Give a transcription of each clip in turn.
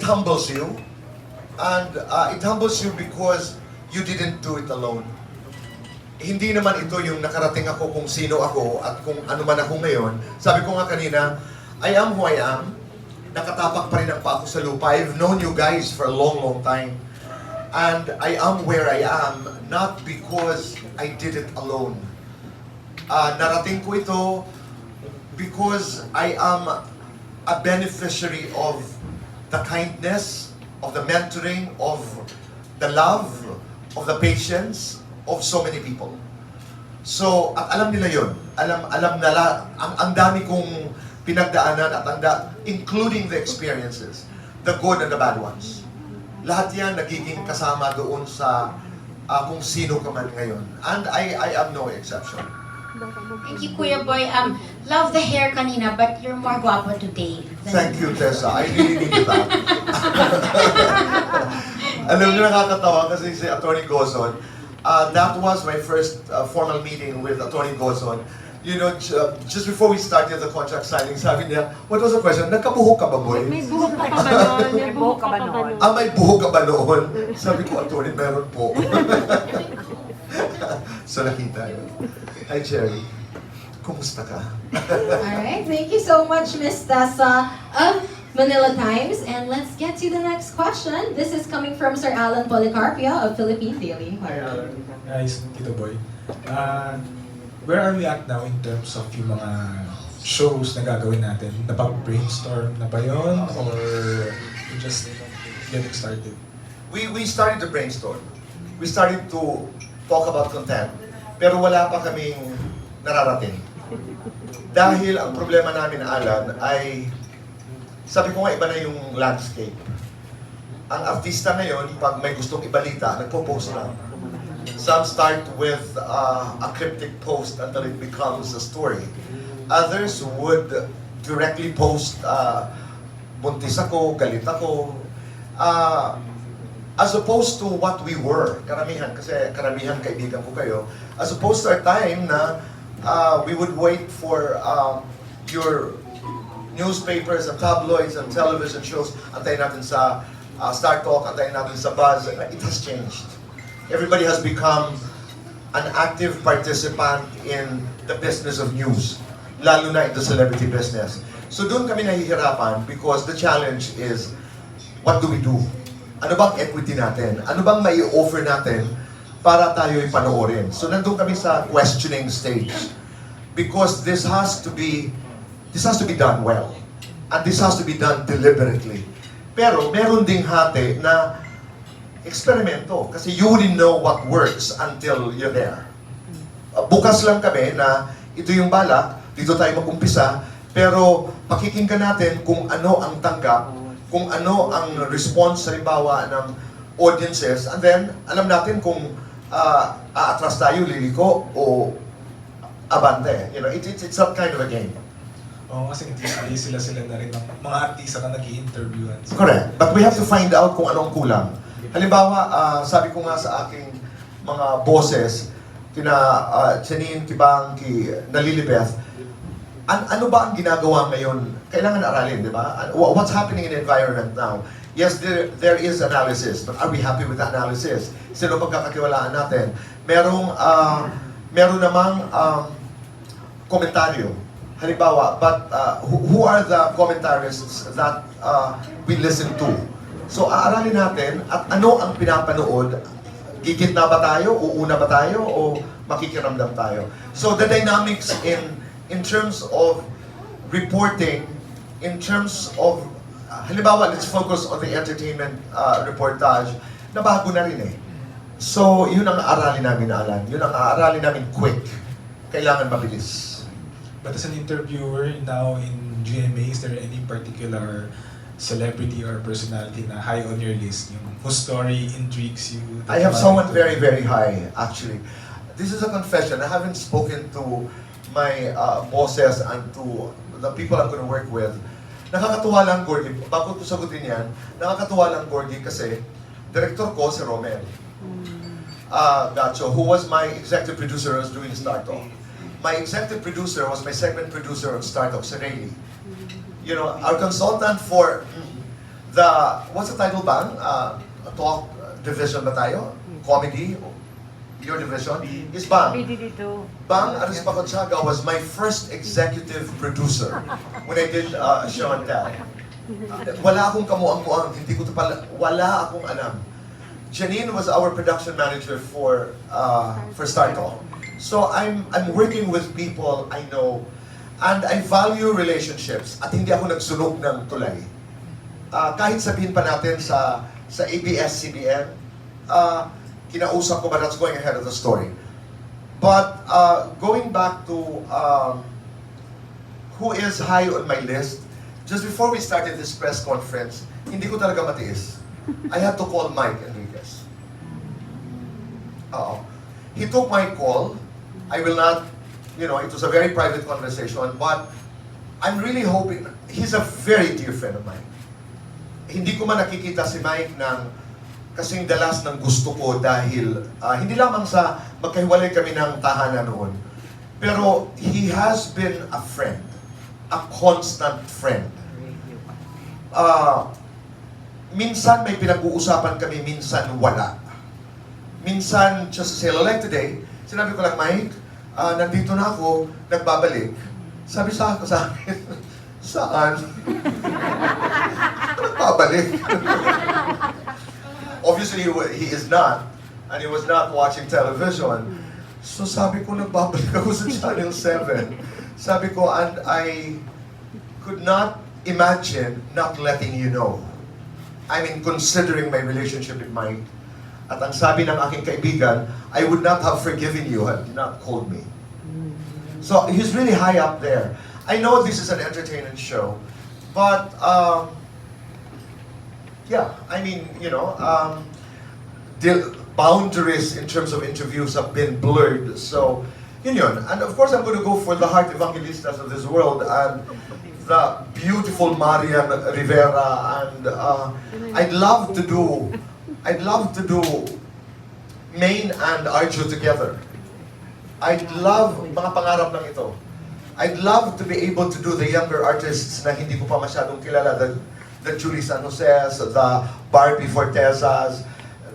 humbles you. And it humbles you because you didn't do it alone. Hindi naman ito yung nakarating ako kung sino ako at kung ano man ako ngayon. Sabi ko nga kanina, I am who I am. Nakatapak pa rin ang pa ako sa lupa. I've known you guys for a long, long time. And I am where I am, not because I did it alone. Narating ko ito because I am a beneficiary of the kindness, of the mentoring, of the love, of the patience of so many people. So, at alam nila yun. Alam nila, ang dami kong pinagdaanan at including the experiences, the good and the bad ones. Lahat yan nagiging kasama doon sa kung sino ka man ngayon. And I am no exception. Thank you, Kuya Boy. Love the hair kanina, but you're more guapo today. Thank you, Tessa. I really needed that. Alam niyo, nakakatawa kasi si Attorney Gozon, that was my first formal meeting with Attorney Gozon. You know, just before we started the contract signing, sabi niya, what was the question? Nagkabuhok ka ba, boy? May buhok ka ba noon? May buhok ka ba noon? May buhok ka ba noon? Sabi ko, Attorney, meron po. So nakita yun. Hi, Jerry. Kumusta ka? Alright, thank you so much, Miss Tessa of Manila Times. And let's get to the next question. This is coming from Sir Alan Policarpio of Philippine Daily. Hi, Alan. Nice, Tito Boy. Where are we at now in terms of yung mga shows na gagawin natin? Napag-brainstorm na ba yun? Or just getting started? We started to brainstorm. We started to talk about content. Pero wala pa kaming nararating. Dahil ang problema namin, Alan, ay sabi ko nga iba na yung landscape. Ang artista ngayon, pag may gustong ibalita, nagpo-post lang. Some start with a cryptic post until it becomes a story. Others would directly post, buntis ako, galit ako. As opposed to what we were, karamihan, kasi karamihan kaibigan ko kayo, as opposed to our time na we would wait for your newspapers and tabloids and television shows, antayin natin sa Star Talk, antayin natin sa Buzz. It has changed. Everybody has become an active participant in the business of news, lalo na in the celebrity business. So doon kami nahihirapan because the challenge is, what do we do? Ano bang equity natin? Ano bang may offer natin para tayo'y panoorin? So nandun kami sa questioning stage because this has to be done well. And this has to be done deliberately. Pero meron ding hati na eksperimento kasi you wouldn't know what works until you're there. Bukas lang kami na ito yung balak, dito tayo mag-umpisa, pero pakikinggan natin kung ano ang tanggap, kung ano ang response halimbawa ng audiences, and then alam natin kung aatras tayo, liliko, o abante. You know, it's that kind of a game. Oo, kasi hindi sila na rin ng mga artista na nag-i-interviewan. Correct. But we have to find out kung anong kulang. Halimbawa, sabi ko nga sa aking mga bosses, kina Janine, Kibang, Nalilibeth, ano ba ang ginagawa ngayon? Kailangan aralin, di ba? What's happening in the environment now? Yes, there is analysis, but are we happy with the analysis? Sino pagkakakiwalaan natin? Meron namang komentaryo. Halimbawa, but who are the commentarists that we listen to? So, aaralin natin at ano ang pinapanood. Gigit na ba tayo? Uuna ba tayo? O makikiramdam tayo? So, the dynamics in terms of reporting, in terms of, halimbawa, let's focus on the entertainment reportage, na bago na rin eh. So, yun ang aaralin namin, Alan. Yun ang aaralin namin quick. Kailangan mabilis. But as an interviewer now in GMA, is there any particular celebrity or personality na high on your list, yung whose story intrigues you? I have someone very, very high, actually. This is a confession. I haven't spoken to my bosses and to the people I'm going to work with. Nakakatuwa lang, Gorgie. Bago ko sagutin yan, nakakatuwa lang, Gorgie, kasi director ko si Romel Gacho, who was my executive producer was doing Star Talk. My executive producer was my segment producer on Star Talk, si Rayleigh. You know, our consultant for what's the title bang? Talk division ba tayo? Comedy? Your division? Is Bang. dito. Bang Arispaconchaga was my first executive producer when I did Show and Tell. Wala akong kamuang-muang, hindi ko to pala, wala akong alam. Janine was our production manager for Star Talk. So I'm working with people I know, and I value relationships at hindi ako nagsunog ng tulay. Kahit sabihin pa natin sa ABS-CBN, kinausap ko, but that's going ahead of the story. But going back to who is high on my list, just before we started this press conference, hindi ko talaga matiis. I had to call Mike Enriquez. He took my call. I will not, it was a very private conversation, but I'm really hoping, he's a very dear friend of mine. Hindi ko man nakikita si Mike ng kasing dalas ng gusto ko dahil hindi lamang sa magkahiwalay kami ng tahanan noon, pero he has been a friend, a constant friend. Minsan may pinag-uusapan kami, minsan wala. Minsan, just to say, like today, sinabi ko lang, Mike, nandito na ako, nagbabalik. Sabi sa akin, saan? Nagbabalik. Obviously, he is not, and he was not watching television. So sabi ko, nagbabalik ako sa Channel 7. Sabi ko, and I could not imagine not letting you know. I mean, considering my relationship with Mike. At ang sabi ng aking kaibigan, I would not have forgiven you had you not called me. So, he's really high up there. I know this is an entertainment show, but, yeah, I mean, the boundaries in terms of interviews have been blurred. So, yun. And of course, I'm going to go for the heart evangelistas of this world and the beautiful Marian Rivera, and I'd love to do Maine and Arjo together. I'd love, mga pangarap lang ito. I'd love to be able to do the younger artists na hindi ko pa masyadong kilala, the Julie San Joses, the Barbie Fortezas.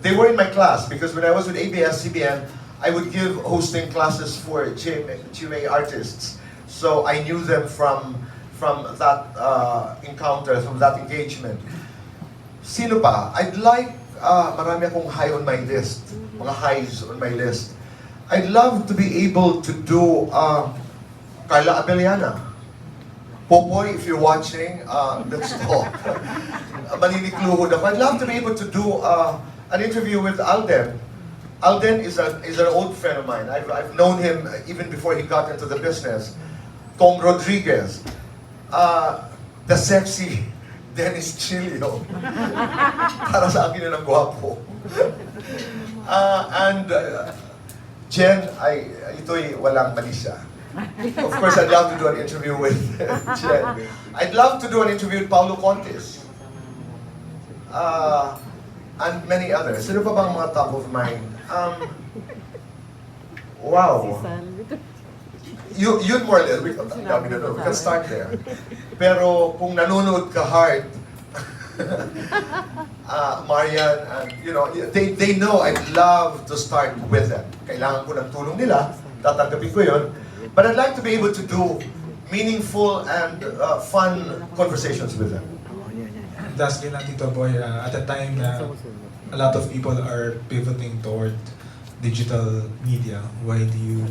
They were in my class because when I was with ABS-CBN, I would give hosting classes for GMA artists. So I knew them from that encounter, from that engagement. Sino pa? I'd like, marami akong high on my list, mga highs on my list. I'd love to be able to do Carla Abellana. Popoy, if you're watching, let's talk. Maninikluhod ako. I'd love to be able to do an interview with Alden. Alden is an old friend of mine. I've known him even before he got into the business. Tom Rodriguez. The sexy Dennis Chilio. Para sa akin yun ang gwapo. And Jen, ito'y walang mali siya. Of course, I'd love to do an interview with Jen. I'd love to do an interview with Paulo Contes. And many others. Sino pa bang mga top of mind? Wow. Yun more or less, we can start there. Pero kung nanonood ka hard, Marian, and they know I'd love to start with them. Kailangan ko ng tulong nila, tatanggapin ko yun. But I'd like to be able to do meaningful and fun conversations with them. Lastly lang, Tito Boy, at a time na a lot of people are pivoting toward digital media, why do you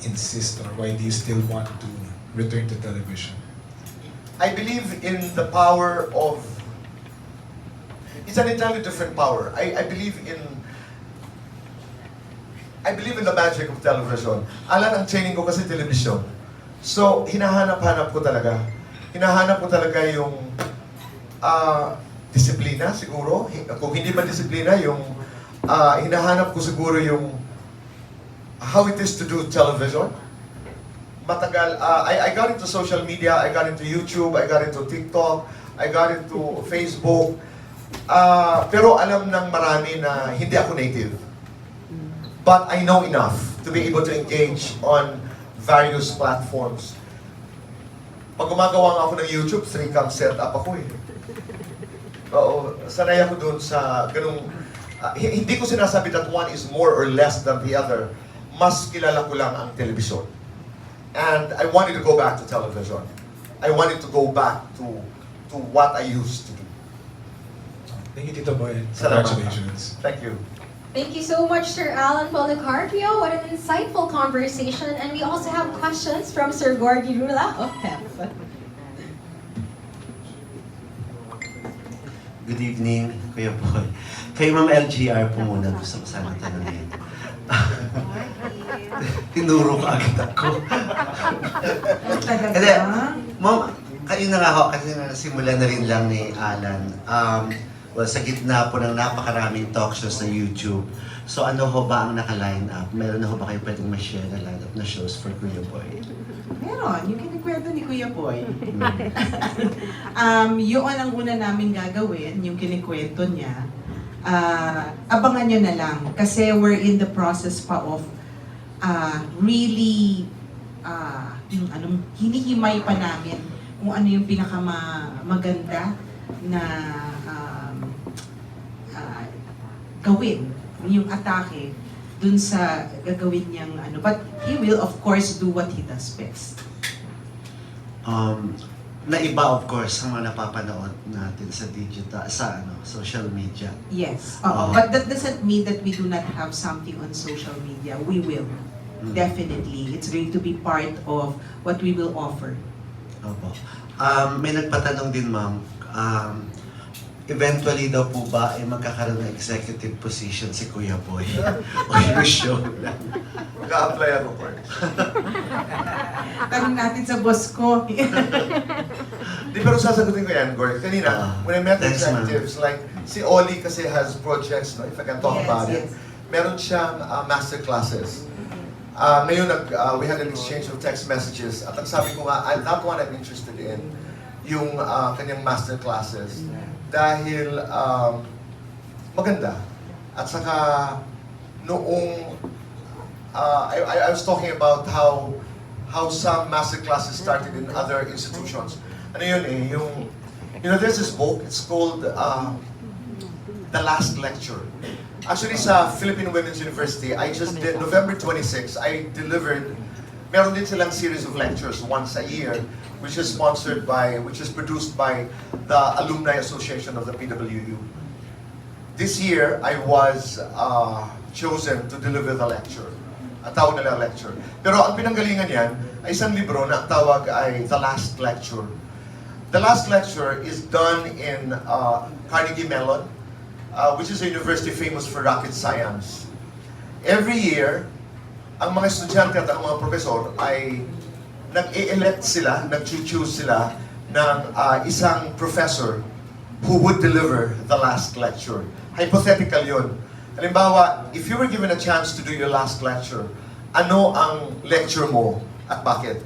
insist, or why do you still want to return to television? I believe in the power of, it's an entirely different power. I believe in the magic of television. Alan, ang training ko kasi television. So, hinahanap-hanap ko talaga. Hinahanap ko talaga yung disiplina siguro. Kung hindi man disiplina, yung hinahanap ko siguro yung how it is to do television. Matagal, I got into social media, I got into YouTube, I got into TikTok, I got into Facebook. Pero alam ng marami na hindi ako native. But I know enough to be able to engage on various platforms. Pag gumagawa nga ako ng YouTube, 3-cam setup ako eh. Oo, sanay ako dun sa ganung... hindi ko sinasabi that one is more or less than the other. Mas kilala ko lang ang telebisyon. And I wanted to go back to television. I wanted to go back to what I used to do. Thank you, Tito Boy. Salamat. Congratulations. Thank you. Thank you so much, Sir Alan Policarpio. What an insightful conversation. And we also have questions from Sir Gorgie Rula of PEP. Good evening, Kuya Boy. Kay Ma'am LGR po muna gusto ko sana tanungin. Tinuro ka agad ako. Hindi, Ma'am, kayo na nga ho, kasi nasimulan na rin lang ni Alan. Well, sa gitna po ng napakaraming talk shows sa YouTube. So ano ho ba ang naka-line up? Meron na ho ba kayo pwedeng ma-share na line up na shows for Kuya Boy? Meron, yung kinikwento ni Kuya Boy. Yun ang una namin gagawin, yung kinikwento niya. Abangan nyo na lang. Kasi we're in the process pa of really, yung anong, hinihimay pa namin kung ano yung pinakamaganda na gawin, yung atake dun sa gagawin niyang ano. But he will of course do what he does best. Na iba of course ang mga napapanood natin sa digital, sa social media. Yes. But that doesn't mean that we do not have something on social media. We will. Definitely. It's going to be part of what we will offer. Opo. May nagpatanong din, ma'am. Eventually daw po ba ay magkakaroon ng executive position si Kuya Boy? O yung show lang? Mag-a-apply ako po. Tanong natin sa boss ko. Di, pero sasagutin ko yan, Gord. Kanina, when I met Thanks, executives, like, si Oli kasi has projects, no, if I can talk Yes, about yes. it. Meron siyang master classes. Ngayon, we had an exchange of text messages. At ang sabi ko nga, that one I'm interested in, yung kanyang master classes. Dahil maganda. At saka, noong, I was talking about how some master classes started in other institutions. Ano yun eh, there's this book, it's called The Last Lecture. Actually, sa Philippine Women's University, I just did, November 26, I delivered, meron din silang series of lectures once a year, which is produced by the Alumni Association of the PWU. This year, I was chosen to deliver the lecture. Ang tawag nila lecture. Pero ang pinanggalingan yan ay isang libro na ang tawag ay The Last Lecture. The Last Lecture is done in Carnegie Mellon, which is a university famous for rocket science. Every year, ang mga estudyante at ang mga profesor ay nag-e-elect sila, nag-choose sila ng isang professor who would deliver the last lecture. Hypothetical yun. Halimbawa, if you were given a chance to do your last lecture, ano ang lecture mo at bakit?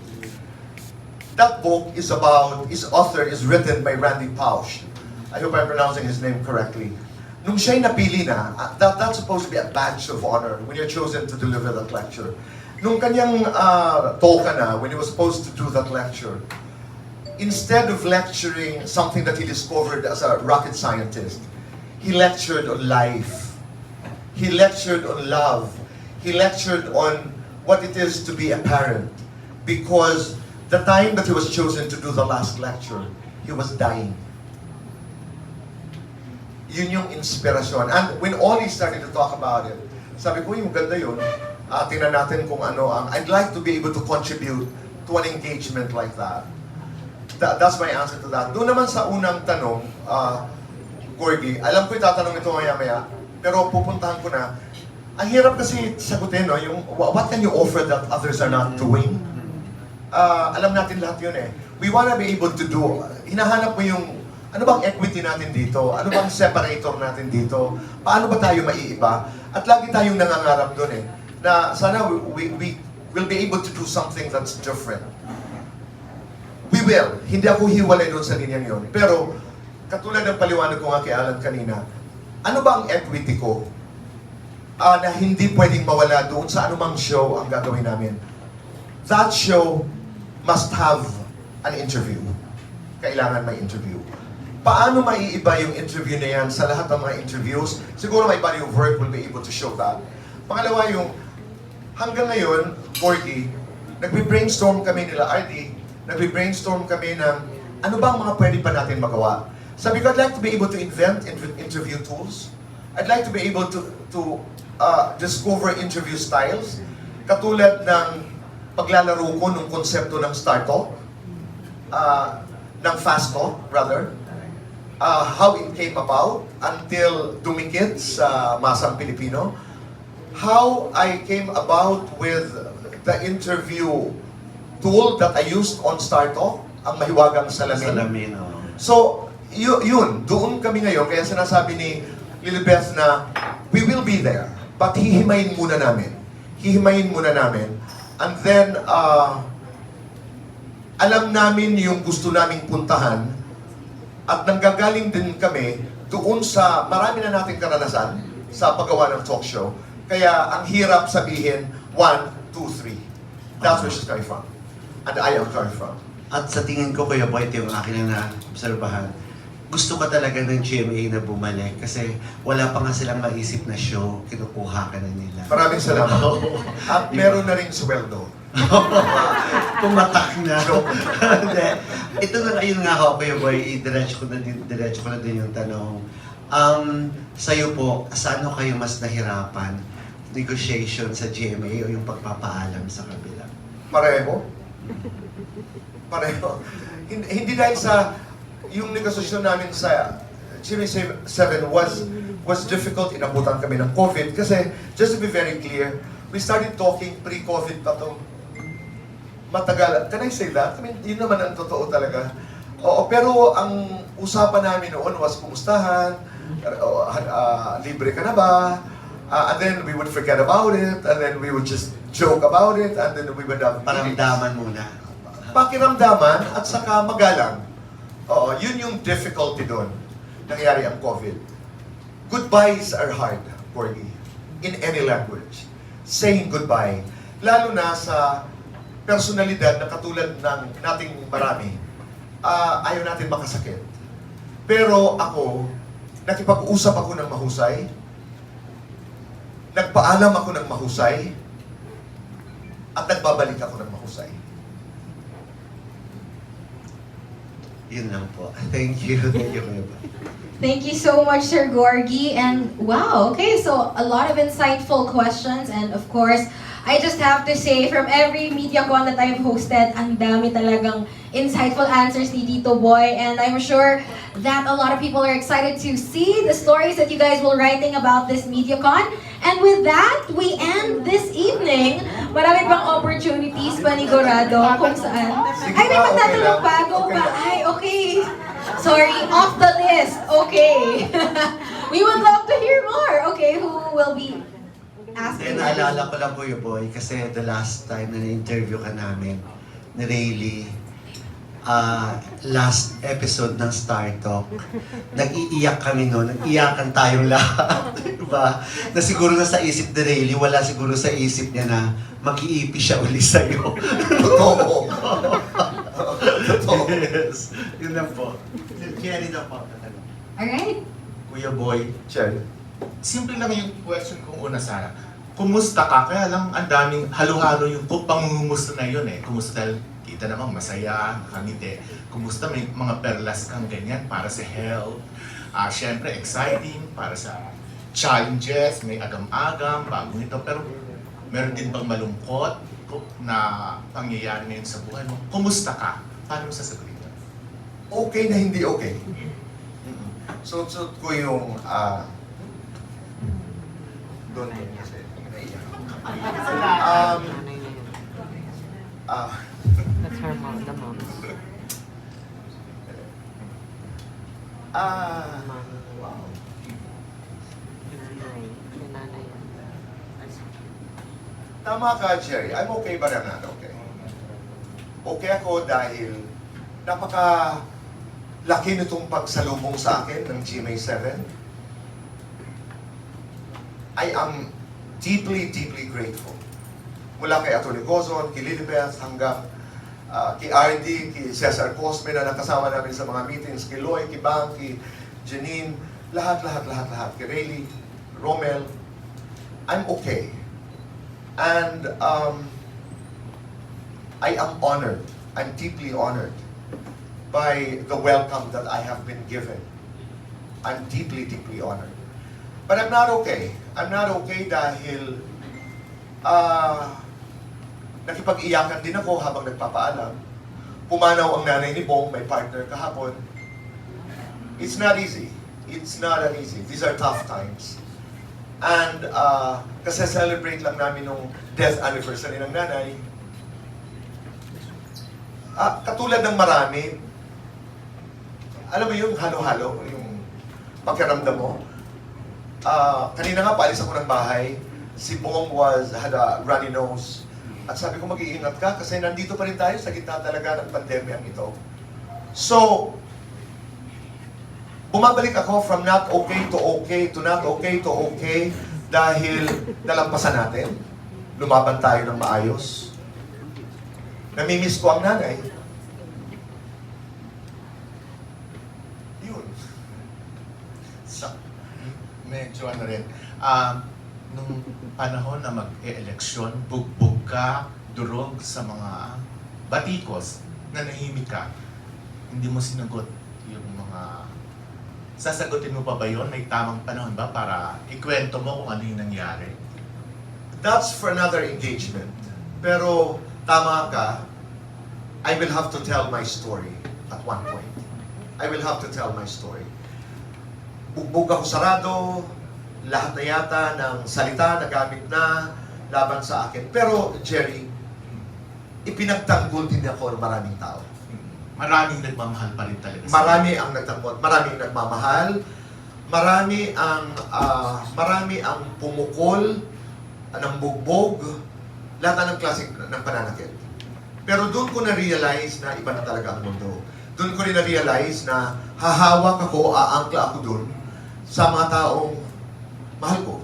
That book is about, its author is written by Randy Pausch. I hope I'm pronouncing his name correctly. Nung siya'y napili na, that's supposed to be a badge of honor when you're chosen to deliver that lecture. Nung kanyang talk na, when he was supposed to do that lecture, instead of lecturing something that he discovered as a rocket scientist, he lectured on life. He lectured on love. He lectured on what it is to be a parent. Because the time that he was chosen to do the last lecture, he was dying. Yun yung inspirasyon. And when Oli started to talk about it, sabi ko, yung ganda yun, tingnan natin kung ano ang, I'd like to be able to contribute to an engagement like that. That's my answer to that. Doon naman sa unang tanong, Gorgie, alam ko itatanong ito maya-maya, pero pupuntahan ko na, ang hirap kasi sagutin, no, yung, what can you offer that others are not doing? Alam natin lahat yun eh. We wanna be able to do, hinahanap mo yung, ano bang equity natin dito? Ano bang separator natin dito? Paano ba tayo maiiba? At lagi tayong nangangarap doon eh, na sana we will be able to do something that's different. We will. Hindi ako hiwalay doon sa linyang yun. Pero, katulad ng paliwanag ko nga kay Alan kanina, ano ba ang equity ko na hindi pwedeng mawala doon sa anumang show ang gagawin namin? That show must have an interview. Kailangan may interview. paano maiiba yung interview na yan sa lahat ng mga interviews? Siguro my body of work will be able to show that. Pangalawa yung, hanggang ngayon, Gorgie, nagbe-brainstorm kami nila, RD, nagbe-brainstorm kami ng ano ba ang mga pwede pa natin magawa. Sabi ko, I'd like to be able to invent interview tools. I'd like to be able to discover interview styles. Katulad ng paglalaro ko ng konsepto ng Star Talk, ng Fast Talk, rather. How it came about until dumikit sa masang Pilipino. How I came about with the interview tool that I used on Star Talk, ang mahiwagang salamin. Salamin, So, yun, doon kami ngayon, kaya sinasabi ni Lilibeth na we will be there, but hihimayin muna namin. Hihimayin muna namin. And then, alam namin yung gusto naming puntahan at nanggagaling din kami doon sa marami na nating karanasan sa paggawa ng talk show. Kaya ang hirap sabihin, 1, 2, 3. That's where she's coming from. And I am coming from. At sa tingin ko, Kuya Boy, ito yung akin na naobserbahan. Gusto ka talaga ng GMA na bumalik kasi wala pa nga silang maisip na show, kinukuha ka na nila. Maraming salamat. At meron na rin sweldo. Pumatak na. Hindi. Ito na ngayon nga ako, Kuya Boy, diretso ko na din yung tanong. Sa'yo po, saan kayo mas nahirapan? Negotiation sa GMA o yung pagpapaalam sa kabila? Pareho. Pareho. Hindi dahil sa yung negosasyon namin sa GMA 7 was difficult. Inabutan kami ng COVID kasi, just to be very clear, we started talking pre-COVID pa to. Matagal. Can I say that? I mean, yun naman ang totoo talaga. Oo, pero ang usapan namin noon was kumustahan, libre ka na ba? And then we would forget about it, and then we would just joke about it, and then we would have Paramdaman muna. pakiramdaman at saka magalang. Oo, yun yung difficulty doon. Nangyari ang COVID. Goodbyes are hard, Gorgie, in any language. Saying goodbye. Lalo na sa personalidad na katulad ng nating marami. Ayaw natin makasakit. Pero ako, nakipag-usap ako ng mahusay. Nagpaalam ako ng mahusay. At nagbabalik ako ng mahusay. Yun lang po. Thank you. Thank you, Kuya Boy. Thank you so much, Sir Gorgie. And wow, okay, so a lot of insightful questions. And of course, I just have to say, from every MediaCon that I've hosted, ang dami talagang insightful answers ni Tito Boy. And I'm sure that a lot of people are excited to see the stories that you guys will writing about this MediaCon. And with that, we end this evening. Marami pang opportunities, panigurado, kung saan. Ay, may magtatanong pa. Go pa. Ay, okay. Sorry, off the list. Okay. We would love to hear more. Okay, who will be asking? Naalala ko lang, Kuya Boy, kasi the last time na na-interview ka namin ni Rayleigh, last episode ng Star Talk, nag-iiyak kami noon, nag-iyakan tayong lahat, diba? Na siguro na sa isip ni Rayleigh, wala siguro sa isip niya na mag-iipi siya uli sa'yo. Totoo. Totoo. Yes. Yun lang po. Kaya na po. Alright. Kuya Boy, Cherry. simple lang yung question kong una sana. Kumusta ka? Kaya lang ang daming halo-halo yung pangungumusta na yun eh. Kumusta dahil kita namang masaya, nakangiti. Kumusta may mga perlas kang ganyan para sa health. Siyempre exciting para sa challenges, may agam-agam, bagong ito. Pero meron din bang malungkot na pangyayari ngayon sa buhay mo? Kumusta ka? Paano mo sasagutin yun? Okay na hindi okay. So ko yung doon kasi naiyak. That's her mom, the mom. Wow. Yung nanay. Tama ka, Jerry. I'm okay ba naman? Okay. Okay ako dahil laki nitong pagsalubong sa akin ng GMA 7. I am deeply, deeply grateful. Mula kay Atty. Gozon, kay Lilibeth, hanggang kay RD, kay Cesar Cosme na nakasama namin sa mga meetings, kay Loy, kay Bang, kay Janine, lahat, kay Rayleigh, Romel, I'm okay. And I am honored, I'm deeply honored by the welcome that I have been given. I'm deeply honored. But I'm not okay. I'm not okay dahil nakipag-iyakan din ako habang nagpapaalam. Pumanaw ang nanay ni Bong, may partner kahapon. It's not easy. It's not an easy. These are tough times. And kasi celebrate lang namin nung death anniversary ng nanay. Katulad ng marami, alam mo yung halo-halo, yung pakiramdam mo. Kanina nga, paalis ako ng bahay. Si Bong had a runny nose. At sabi ko, mag-iingat ka kasi nandito pa rin tayo sa gitna talaga ng pandemyang ito. So, bumabalik ako from not okay to okay to not okay to okay dahil nalampasan natin. Lumaban tayo ng maayos. Namimiss ko ang nanay. Yun. Medyo ano rin. Nung panahon na mag-e-eleksyon, bugbog ka, durog sa mga batikos, nanahimik ka. Hindi mo sinagot yung mga... Sasagutin mo pa ba yun? May tamang panahon ba para ikwento mo kung ano yung nangyari? That's for another engagement. Pero tama ka, I will have to tell my story at one point. I will have to tell my story. Bugbog ako sarado, lahat na yata ng salita na gamit na laban sa akin. Pero Jerry, ipinagtanggol din ako ng maraming tao. Maraming nagmamahal pa rin talaga. Marami ang nagtanggol, maraming nagmamahal, marami ang pumukol ng bugbog, lahat ng klase ng pananakit. Pero doon ko na-realize na iba na talaga ang mundo. Doon ko rin na-realize na hahawak ako, aangkla ako doon sa mga taong mahal ko.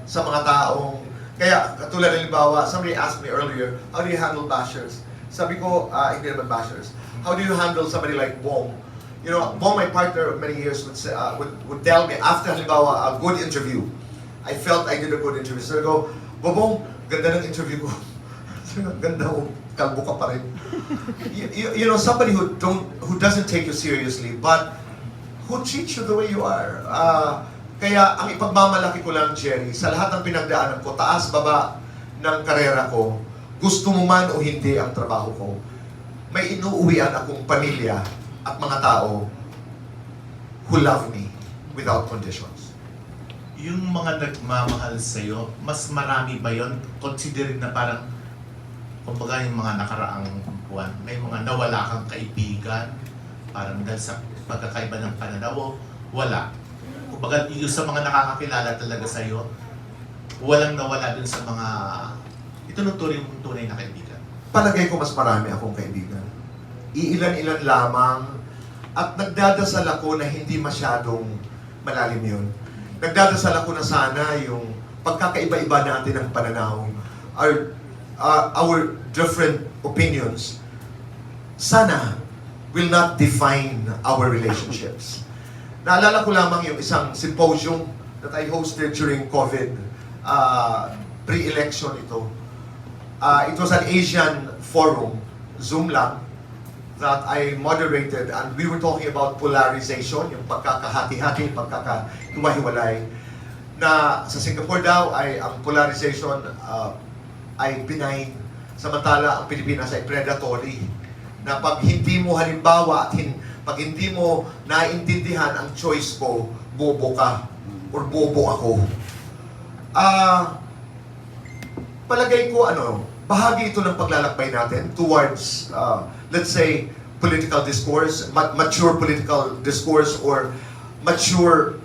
Sa mga taong, kaya katulad ng halimbawa, somebody asked me earlier, how do you handle bashers? Sabi ko, hindi naman bashers. How do you handle somebody like Bong? You know, Bong, my partner of many years, would tell me, after halimbawa, a good interview, I felt I did a good interview. So I go, Bong, ganda ng interview ko. Ganda mo, kalbo ka pa rin. You know, somebody who doesn't take you seriously, but who treats you the way you are. Kaya ang ipagmamalaki ko lang, Jerry, sa lahat ng pinagdaanan ko, taas, baba ng karera ko, gusto mo man o hindi ang trabaho ko, may inuuwian akong pamilya at mga tao who love me without conditions. Yung mga nagmamahal sa'yo, mas marami ba yun? Considering na parang, kumbaga yung mga nakaraang buwan, may mga nawala kang kaibigan, parang dahil sa pagkakaiba ng pananaw, wala. Kumbaga yung sa mga nakakakilala talaga sa'yo, walang nawala dun sa mga itunuturing mong tunay na kaibigan. Palagay ko mas marami akong kaibigan. Iilan-ilan lamang at nagdadasal ako na hindi masyadong malalim yun. Nagdadasal ako na sana yung pagkakaiba-iba natin ng pananaw, our different opinions, sana will not define our relationships. Naalala ko lamang yung isang symposium that I hosted during COVID, pre-election ito. It was an Asian forum, Zoom lang, that I moderated, and we were talking about polarization, yung pagkakahati-hati, pagkakahiwa-hiwalay, na sa Singapore daw ay ang polarization ay benign, samantala ang Pilipinas ay predatory, na pag hindi mo halimbawa at pag hindi mo naiintindihan ang choice ko, bobo ka or bobo ako. Palagay ko bahagi ito ng paglalakbay natin towards, let's say, political discourse, mature political discourse, or mature